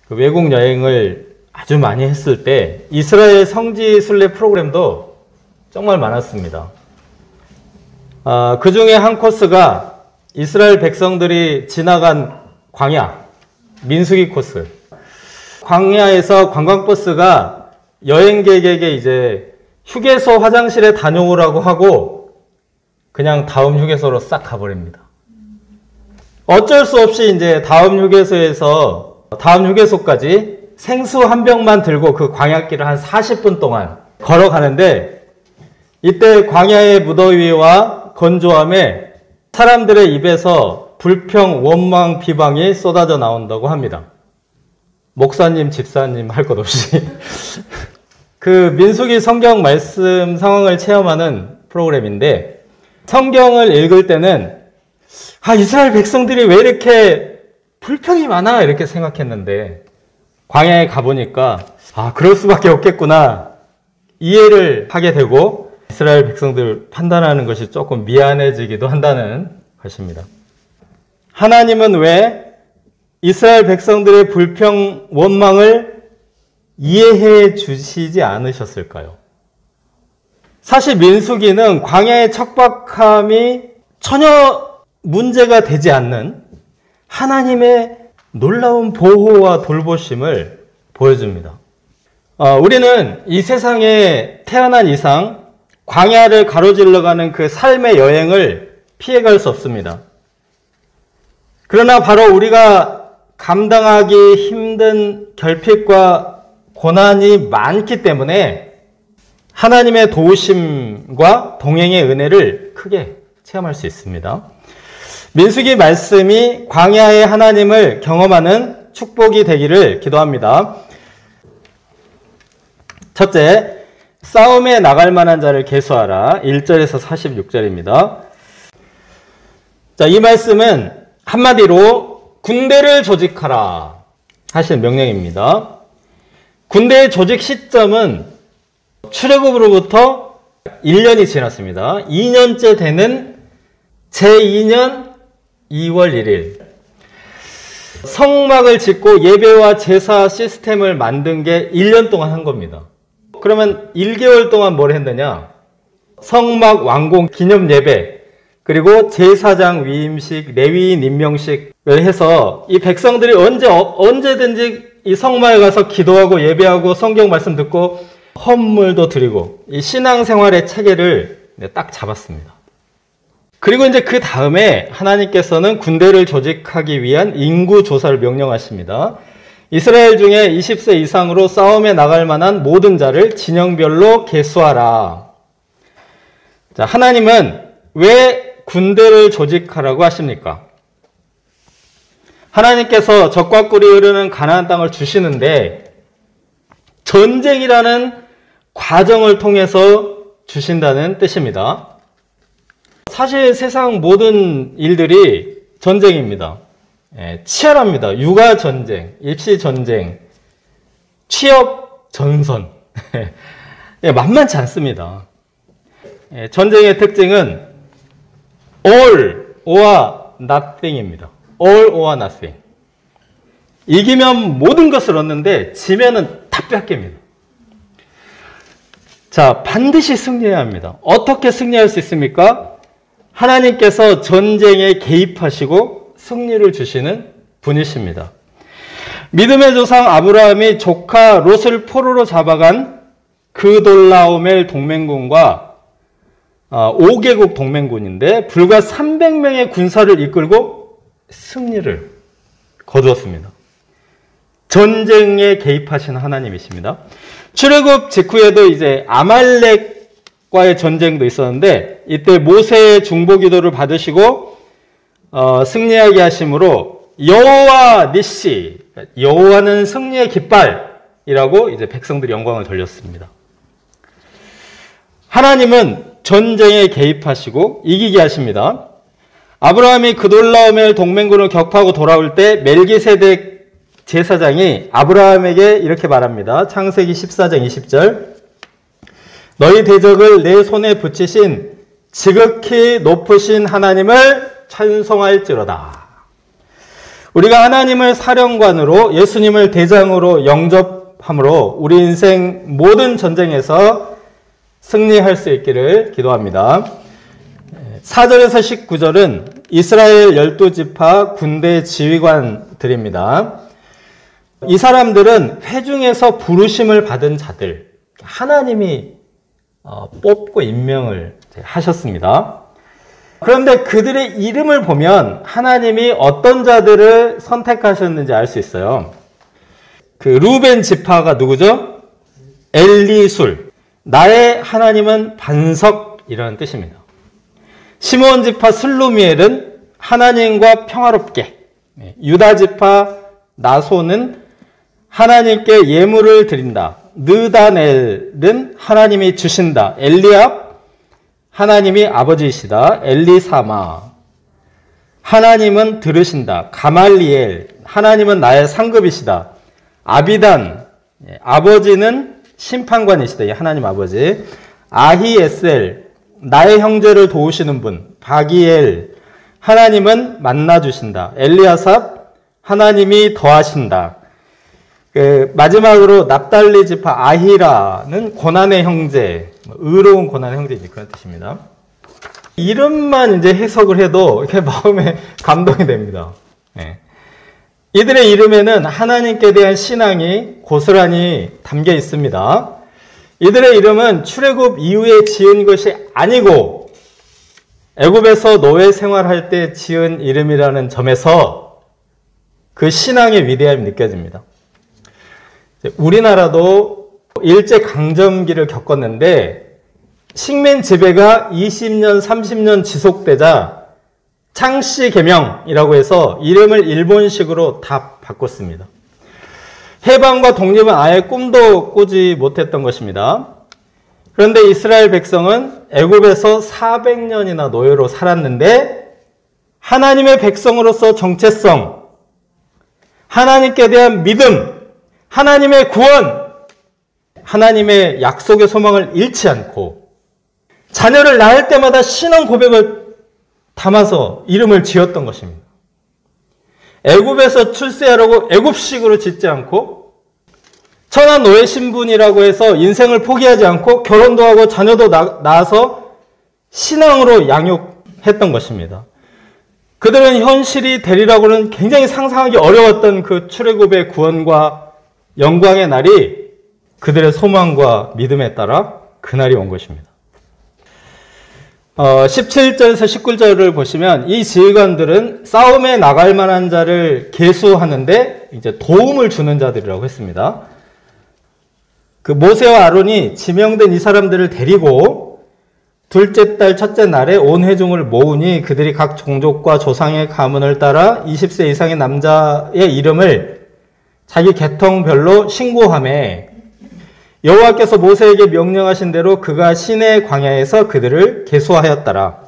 그 외국 여행을 아주 많이 했을 때 이스라엘 성지 순례 프로그램도 정말 많았습니다. 그 중에 한 코스가 이스라엘 백성들이 지나간 광야, 민수기 코스. 광야에서 관광버스가 여행객에게 이제 휴게소 화장실에 다녀오라고 하고 그냥 다음 휴게소로 싹 가버립니다. 어쩔 수 없이 이제 다음 휴게소에서 다음 휴게소까지 생수 한 병만 들고 그 광야길을 한 40분 동안 걸어가는데 이때 광야의 무더위와 건조함에 사람들의 입에서 불평, 원망, 비방이 쏟아져 나온다고 합니다. 목사님, 집사님 할 것 없이 그 민수기 성경 말씀 상황을 체험하는 프로그램인데 성경을 읽을 때는 이스라엘 백성들이 왜 이렇게 불평이 많아 이렇게 생각했는데 광야에 가보니까 그럴 수밖에 없겠구나 이해를 하게 되고 이스라엘 백성들 판단하는 것이 조금 미안해지기도 한다는 것입니다. 하나님은 왜 이스라엘 백성들의 불평, 원망을 이해해 주시지 않으셨을까요? 사실 민수기는 광야의 척박함이 전혀 문제가 되지 않는 하나님의 놀라운 보호와 돌보심을 보여줍니다. 우리는 이 세상에 태어난 이상 광야를 가로질러 가는 그 삶의 여행을 피해갈 수 없습니다. 그러나 바로 우리가 감당하기 힘든 결핍과 고난이 많기 때문에 하나님의 도우심과 동행의 은혜를 크게 체험할 수 있습니다. 민수기 말씀이 광야의 하나님을 경험하는 축복이 되기를 기도합니다. 첫째, 싸움에 나갈 만한 자를 계수하라. 1절에서 46절입니다. 자, 이 말씀은 한마디로 군대를 조직하라 하신 명령입니다. 군대의 조직 시점은 출애굽으로부터 1년이 지났습니다. 2년째 되는 제2년 2월 1일 성막을 짓고 예배와 제사 시스템을 만든 게 1년 동안 한 겁니다. 그러면 1개월 동안 뭘 했느냐? 성막 완공 기념 예배 그리고 제사장 위임식, 레위인 임명식을 해서 이 백성들이 언제든지 이 성막에 가서 기도하고 예배하고 성경 말씀 듣고 헌물도 드리고 이 신앙생활의 체계를 딱 잡았습니다. 그리고 이제 그 다음에 하나님께서는 군대를 조직하기 위한 인구 조사를 명령하십니다. 이스라엘 중에 20세 이상으로 싸움에 나갈 만한 모든 자를 진영별로 계수하라. 자, 하나님은 왜 군대를 조직하라고 하십니까? 하나님께서 적과 꿀이 흐르는 가나안 땅을 주시는데 전쟁이라는 과정을 통해서 주신다는 뜻입니다. 사실 세상 모든 일들이 전쟁입니다. 치열합니다. 육아 전쟁, 입시 전쟁, 취업 전선. 만만치 않습니다. 전쟁의 특징은 all or nothing입니다. all or nothing. 이기면 모든 것을 얻는데 지면은 다 뺏깁니다. 자, 반드시 승리해야 합니다. 어떻게 승리할 수 있습니까? 하나님께서 전쟁에 개입하시고 승리를 주시는 분이십니다. 믿음의 조상 아브라함이 조카 롯을 포로로 잡아간 그돌라오멜 동맹군과 5개국 동맹군인데 불과 300명의 군사를 이끌고 승리를 거두었습니다. 전쟁에 개입하신 하나님이십니다. 출애굽 직후에도 이제 아말렉과의 전쟁도 있었는데 이때 모세의 중보기도를 받으시고 승리하게 하심으로 여호와 니시, 여호와는 승리의 깃발이라고 이제 백성들이 영광을 돌렸습니다. 하나님은 전쟁에 개입하시고 이기게 하십니다. 아브라함이 그돌라오멜 동맹군을 격파하고 돌아올 때 멜기세덱 제사장이 아브라함에게 이렇게 말합니다. 창세기 14장 20절. 너희 대적을 내 손에 붙이신 지극히 높으신 하나님을 찬송할지로다. 우리가 하나님을 사령관으로 예수님을 대장으로 영접함으로 우리 인생 모든 전쟁에서 승리할 수 있기를 기도합니다. 4절에서 19절은 이스라엘 12지파 군대 지휘관들입니다. 이 사람들은 회중에서 부르심을 받은 자들, 하나님이 뽑고 임명을 하셨습니다. 그런데 그들의 이름을 보면 하나님이 어떤 자들을 선택하셨는지 알 수 있어요. 그 루벤 지파가 누구죠? 엘리술. 나의 하나님은 반석이라는 뜻입니다. 시몬 지파 슬루미엘은 하나님과 평화롭게. 유다 지파 나손은 하나님께 예물을 드린다. 느다넬은 하나님이 주신다. 엘리압 하나님이 아버지이시다. 엘리사마 하나님은 들으신다. 가말리엘 하나님은 나의 상급이시다. 아비단 아버지는 심판관이시다. 하나님 아버지. 아히에셀 나의 형제를 도우시는 분. 바기엘 하나님은 만나주신다. 엘리아삽 하나님이 더하신다. 마지막으로 납달리 지파 아히라는 고난의 형제, 의로운 고난의 형제이지 그런 뜻입니다. 이름만 이제 해석을 해도 이렇게 마음에 감동이 됩니다. 네. 이들의 이름에는 하나님께 대한 신앙이 고스란히 담겨 있습니다. 이들의 이름은 출애굽 이후에 지은 것이 아니고 애굽에서 노예 생활할 때 지은 이름이라는 점에서 그 신앙의 위대함이 느껴집니다. 우리나라도 일제강점기를 겪었는데 식민 지배가 20년, 30년 지속되자 창씨 개명이라고 해서 이름을 일본식으로 다 바꿨습니다. 해방과 독립은 아예 꿈도 꾸지 못했던 것입니다. 그런데 이스라엘 백성은 애굽에서 400년이나 노예로 살았는데 하나님의 백성으로서 정체성, 하나님께 대한 믿음, 하나님의 구원, 하나님의 약속의 소망을 잃지 않고 자녀를 낳을 때마다 신앙 고백을 담아서 이름을 지었던 것입니다. 애굽에서 출세하려고 애굽식으로 짓지 않고 천한 노예 신분이라고 해서 인생을 포기하지 않고 결혼도 하고 자녀도 낳아서 신앙으로 양육했던 것입니다. 그들은 현실이 되리라고는 굉장히 상상하기 어려웠던 그 출애굽의 구원과 영광의 날이 그들의 소망과 믿음에 따라 그날이 온 것입니다. 17절에서 19절을 보시면 이 지휘관들은 싸움에 나갈 만한 자를 계수하는데 이제 도움을 주는 자들이라고 했습니다. 그 모세와 아론이 지명된 이 사람들을 데리고 둘째 달 첫째 날에 온 회중을 모으니 그들이 각 종족과 조상의 가문을 따라 20세 이상의 남자의 이름을 자기 계통별로 신고하매 여호와께서 모세에게 명령하신 대로 그가 시내 광야에서 그들을 계수하였더라.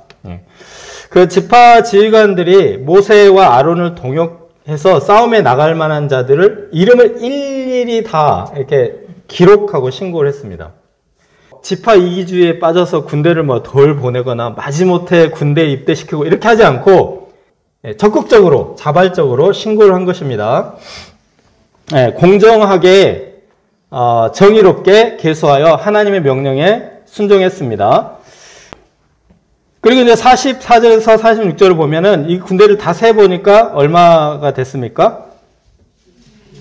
그 지파 지휘관들이 모세와 아론을 동역해서 싸움에 나갈 만한 자들을 이름을 일일이 다 이렇게 기록하고 신고를 했습니다. 지파 이기주의에 빠져서 군대를 덜 보내거나 마지못해 군대에 입대시키고 이렇게 하지 않고 적극적으로 자발적으로 신고를 한 것입니다. 공정하게 정의롭게 계수하여 하나님의 명령에 순종했습니다. 그리고 이제 44절에서 46절을 보면은 이 군대를 다 세보니까 얼마가 됐습니까?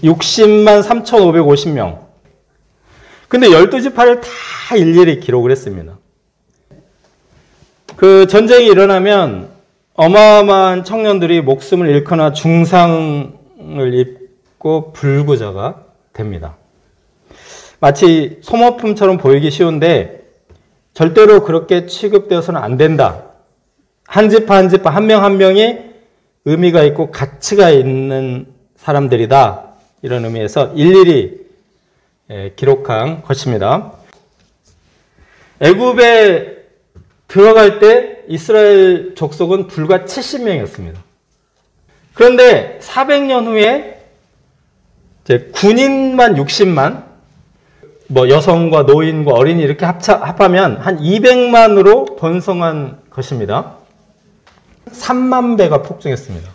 60만 3,550명. 근데 12지파를 다 일일이 기록을 했습니다. 그 전쟁이 일어나면 어마어마한 청년들이 목숨을 잃거나 중상을 입고 불구자가 됩니다. 마치 소모품처럼 보이기 쉬운데 절대로 그렇게 취급되어서는 안 된다. 한 지파 한 지파 한 명 한 명이 의미가 있고 가치가 있는 사람들이다. 이런 의미에서 일일이 기록한 것입니다. 애굽에 들어갈 때 이스라엘 족속은 불과 70명이었습니다. 그런데 400년 후에 이제 군인만 60만, 여성과 노인과 어린이 이렇게 합하면 한 200만으로 번성한 것입니다. 3만 배가 폭증했습니다.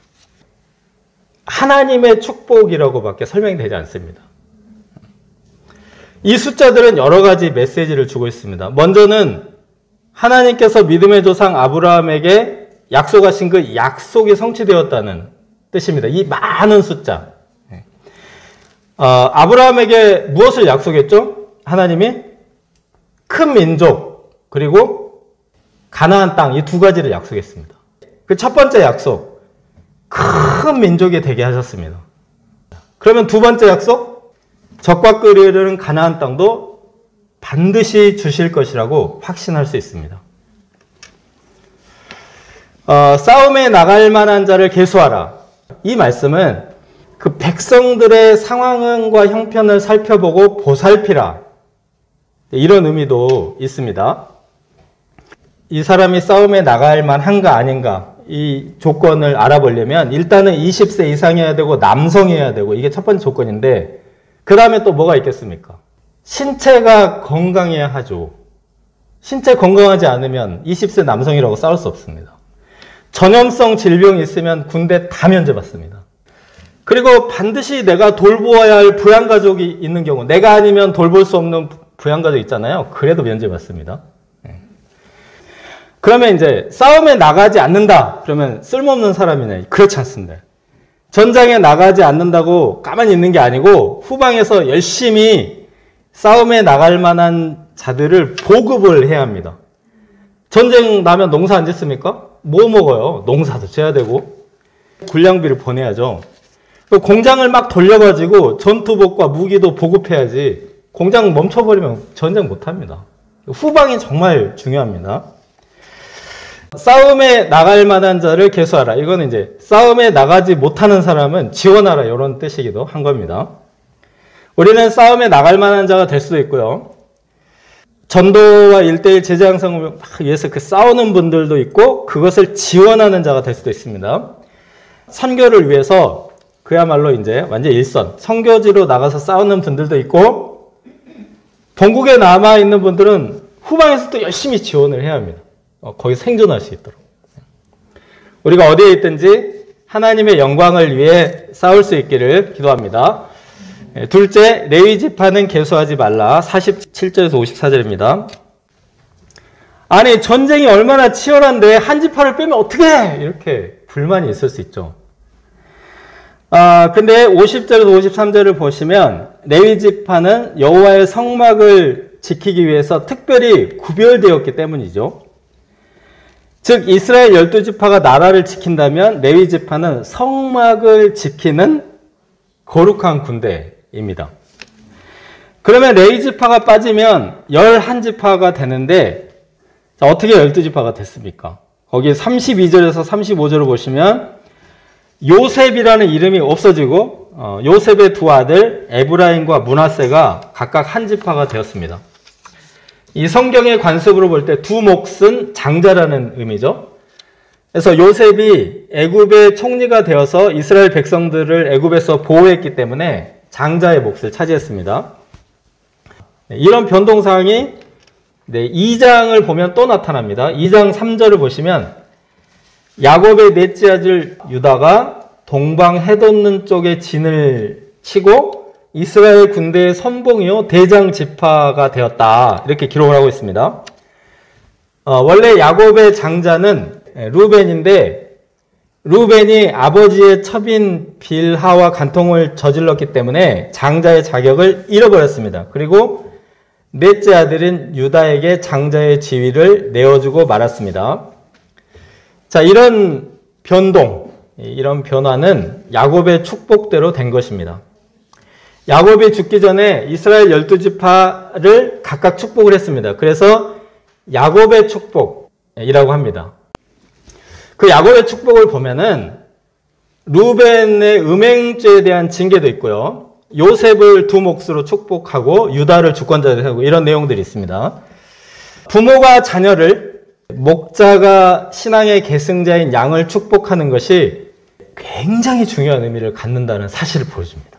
하나님의 축복이라고밖에 설명되지 않습니다. 이 숫자들은 여러 가지 메시지를 주고 있습니다. 먼저는 하나님께서 믿음의 조상 아브라함에게 약속하신 그 약속이 성취되었다는 뜻입니다. 이 많은 숫자. 아브라함에게 무엇을 약속했죠? 하나님이 큰 민족 그리고 가나안 땅 이 두 가지를 약속했습니다. 그 첫 번째 약속, 큰 민족이 되게 하셨습니다. 그러면 두 번째 약속, 적과 끓이는 가나안 땅도 반드시 주실 것이라고 확신할 수 있습니다. 싸움에 나갈 만한 자를 계수하라. 이 말씀은 그 백성들의 상황과 형편을 살펴보고 보살피라. 이런 의미도 있습니다. 이 사람이 싸움에 나갈 만한가 아닌가 이 조건을 알아보려면 일단은 20세 이상이어야 되고 남성이어야 되고 이게 첫 번째 조건인데 그 다음에 또 뭐가 있겠습니까? 신체가 건강해야 하죠. 신체 건강하지 않으면 20세 남성이라고 싸울 수 없습니다. 전염성 질병이 있으면 군대 다 면제받습니다. 그리고 반드시 내가 돌보아야 할 부양가족이 있는 경우, 내가 아니면 돌볼 수 없는 부양가족 있잖아요. 그래도 면제받습니다. 그러면 이제 싸움에 나가지 않는다. 그러면 쓸모없는 사람이네. 그렇지 않습니다. 전장에 나가지 않는다고 가만히 있는 게 아니고 후방에서 열심히 싸움에 나갈 만한 자들을 보급을 해야 합니다. 전쟁 나면 농사 안 짓습니까? 뭐 먹어요? 농사도 져야 되고 군량비를 보내야죠. 공장을 막 돌려가지고 전투복과 무기도 보급해야지 공장 멈춰버리면 전쟁 못합니다. 후방이 정말 중요합니다. 싸움에 나갈 만한 자를 계수하라. 이거는 이제 싸움에 나가지 못하는 사람은 지원하라 이런 뜻이기도 한 겁니다. 우리는 싸움에 나갈 만한 자가 될 수도 있고요. 전도와 1:1 제자 양성을 위해서 그 싸우는 분들도 있고 그것을 지원하는 자가 될 수도 있습니다. 선교를 위해서 그야말로 이제 완전 일선, 선교지로 나가서 싸우는 분들도 있고 본국에 남아있는 분들은 후방에서 또 열심히 지원을 해야 합니다. 거기서 생존할 수 있도록. 우리가 어디에 있든지 하나님의 영광을 위해 싸울 수 있기를 기도합니다. 둘째, 레위 지파는 계수하지 말라. 47절에서 54절입니다. 아니 전쟁이 얼마나 치열한데 한 지파를 빼면 어떡해! 이렇게 불만이 있을 수 있죠. 근데 50절에서 53절을 보시면 레위 지파는 여호와의 성막을 지키기 위해서 특별히 구별되었기 때문이죠. 즉 이스라엘 12지파가 나라를 지킨다면 레위 지파는 성막을 지키는 거룩한 군대입니다. 그러면 레위 지파가 빠지면 11지파가 되는데 어떻게 12지파가 됐습니까? 거기 32절에서 35절을 보시면 요셉이라는 이름이 없어지고 요셉의 두 아들 에브라임과 므낫세가 각각 한 지파가 되었습니다. 이 성경의 관습으로 볼 때 두 몫은 장자라는 의미죠. 그래서 요셉이 애굽의 총리가 되어서 이스라엘 백성들을 애굽에서 보호했기 때문에 장자의 몫을 차지했습니다. 이런 변동사항이 2장을 보면 또 나타납니다. 2장 3절을 보시면 야곱의 넷째 아들 유다가 동방 해돋는 쪽에 진을 치고 이스라엘 군대의 선봉이요 대장 지파가 되었다. 이렇게 기록을 하고 있습니다. 원래 야곱의 장자는 루벤인데 루벤이 아버지의 첩인 빌하와 간통을 저질렀기 때문에 장자의 자격을 잃어버렸습니다. 그리고 넷째 아들인 유다에게 장자의 지위를 내어주고 말았습니다. 자, 이런 변동, 이런 변화는 야곱의 축복대로 된 것입니다. 야곱이 죽기 전에 이스라엘 12지파를 각각 축복을 했습니다. 그래서 야곱의 축복이라고 합니다. 그 야곱의 축복을 보면은 루벤의 음행죄에 대한 징계도 있고요. 요셉을 두 몫으로 축복하고 유다를 주권자로 하고 이런 내용들이 있습니다. 부모가 자녀를, 목자가 신앙의 계승자인 양을 축복하는 것이 굉장히 중요한 의미를 갖는다는 사실을 보여줍니다.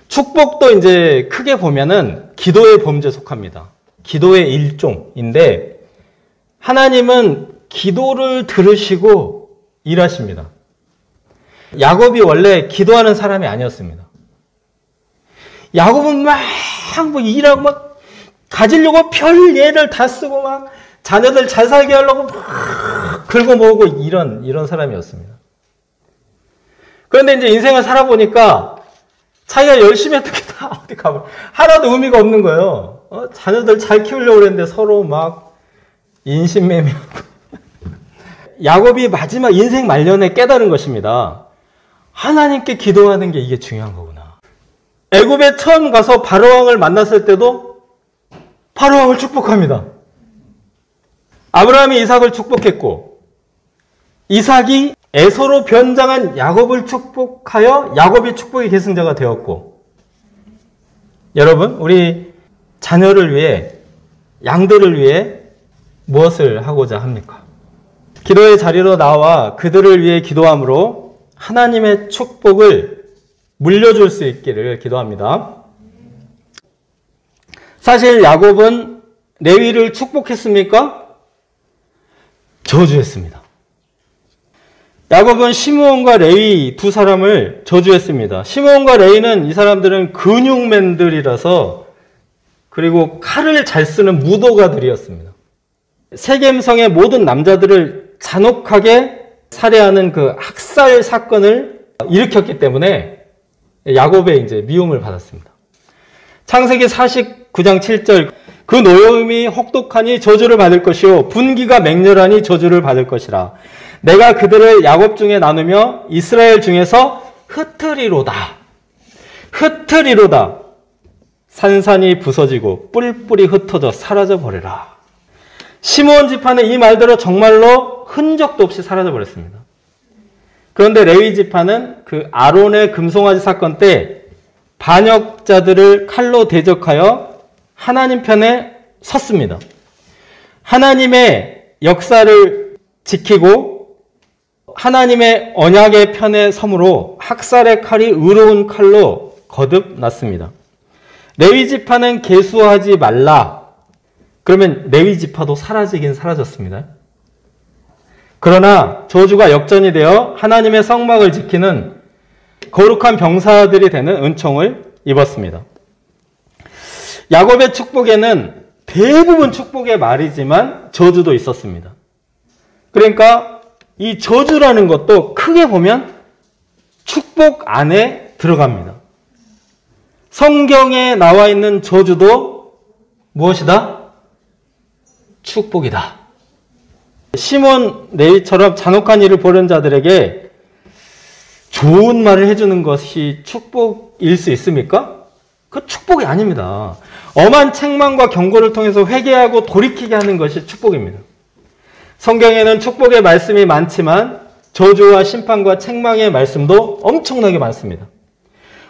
축복도 이제 크게 보면은 기도의 범죄에 속합니다. 기도의 일종인데 하나님은 기도를 들으시고 일하십니다. 야곱이 원래 기도하는 사람이 아니었습니다. 야곱은 막 일하고 막 가지려고 별 예를 다 쓰고 막 자녀들 잘 살게 하려고 막 긁어 모으고 이런 사람이었습니다. 그런데 이제 인생을 살아보니까 자기가 열심히 했던 게 다 어디 가버려. 하나도 의미가 없는 거예요. 자녀들 잘 키우려고 그랬는데 서로 막 인신매매하고. 야곱이 마지막 인생 말년에 깨달은 것입니다. 하나님께 기도하는 게 이게 중요한 거구나. 애굽에 처음 가서 바로왕을 만났을 때도 바로왕을 축복합니다. 아브라함이 이삭을 축복했고 이삭이 에서로 변장한 야곱을 축복하여 야곱이 축복의 계승자가 되었고, 여러분, 우리 자녀를 위해, 양들을 위해 무엇을 하고자 합니까? 기도의 자리로 나와 그들을 위해 기도함으로 하나님의 축복을 물려줄 수 있기를 기도합니다. 사실 야곱은 레위를 축복했습니까? 저주했습니다. 야곱은 시므온과 레위 두 사람을 저주했습니다. 시므온과 레위는 이 사람들은 근육맨들이라서, 그리고 칼을 잘 쓰는 무도가들이었습니다. 세겜성의 모든 남자들을 잔혹하게 살해하는 그 학살 사건을 일으켰기 때문에 야곱의 이제 미움을 받았습니다. 창세기 49장 7절, 그 노여움이 혹독하니 저주를 받을 것이요 분기가 맹렬하니 저주를 받을 것이라. 내가 그들을 야곱 중에 나누며 이스라엘 중에서 흩으리로다. 흩으리로다. 산산이 부서지고 뿔뿔이 흩어져 사라져 버리라. 시므온 지파는 이 말대로 정말로 흔적도 없이 사라져 버렸습니다. 그런데 레위 지파는 그 아론의 금송아지 사건 때 반역자들을 칼로 대적하여 하나님 편에 섰습니다. 하나님의 역사를 지키고 하나님의 언약의 편에 섬으로 학살의 칼이 의로운 칼로 거듭났습니다. 레위 지파는 계수하지 말라. 그러면 레위 지파도 사라지긴 사라졌습니다. 그러나 저주가 역전이 되어 하나님의 성막을 지키는 거룩한 병사들이 되는 은총을 입었습니다. 야곱의 축복에는 대부분 축복의 말이지만 저주도 있었습니다. 그러니까 이 저주라는 것도 크게 보면 축복 안에 들어갑니다. 성경에 나와 있는 저주도 무엇이다? 축복이다. 시몬 레위처럼 잔혹한 일을 벌인 자들에게 좋은 말을 해주는 것이 축복일 수 있습니까? 그 축복이 아닙니다. 엄한 책망과 경고를 통해서 회개하고 돌이키게 하는 것이 축복입니다. 성경에는 축복의 말씀이 많지만 저주와 심판과 책망의 말씀도 엄청나게 많습니다.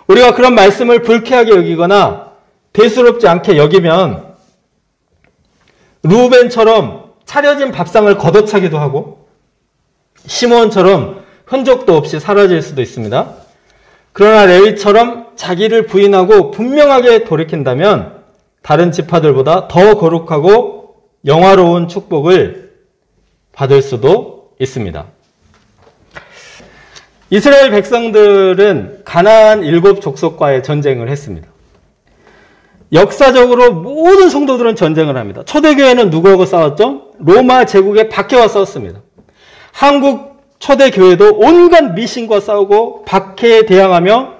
우리가 그런 말씀을 불쾌하게 여기거나 대수롭지 않게 여기면 루벤처럼 차려진 밥상을 걷어차기도 하고 시므온처럼 흔적도 없이 사라질 수도 있습니다. 그러나 레위처럼 자기를 부인하고 분명하게 돌이킨다면 다른 지파들보다 더 거룩하고 영화로운 축복을 받을 수도 있습니다. 이스라엘 백성들은 가나안 7족속과의 전쟁을 했습니다. 역사적으로 모든 성도들은 전쟁을 합니다. 초대교회는 누구하고 싸웠죠? 로마 제국의 박해와 싸웠습니다. 한국 초대교회도 온갖 미신과 싸우고 박해에 대항하며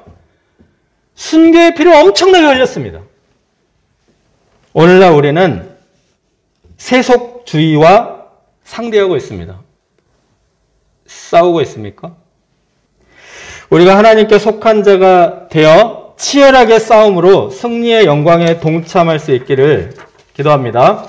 순교의 피를 엄청나게 흘렸습니다. 오늘날 우리는 세속주의와 상대하고 있습니다. 싸우고 있습니까? 우리가 하나님께 속한 자가 되어 치열하게 싸움으로 승리의 영광에 동참할 수 있기를 기도합니다.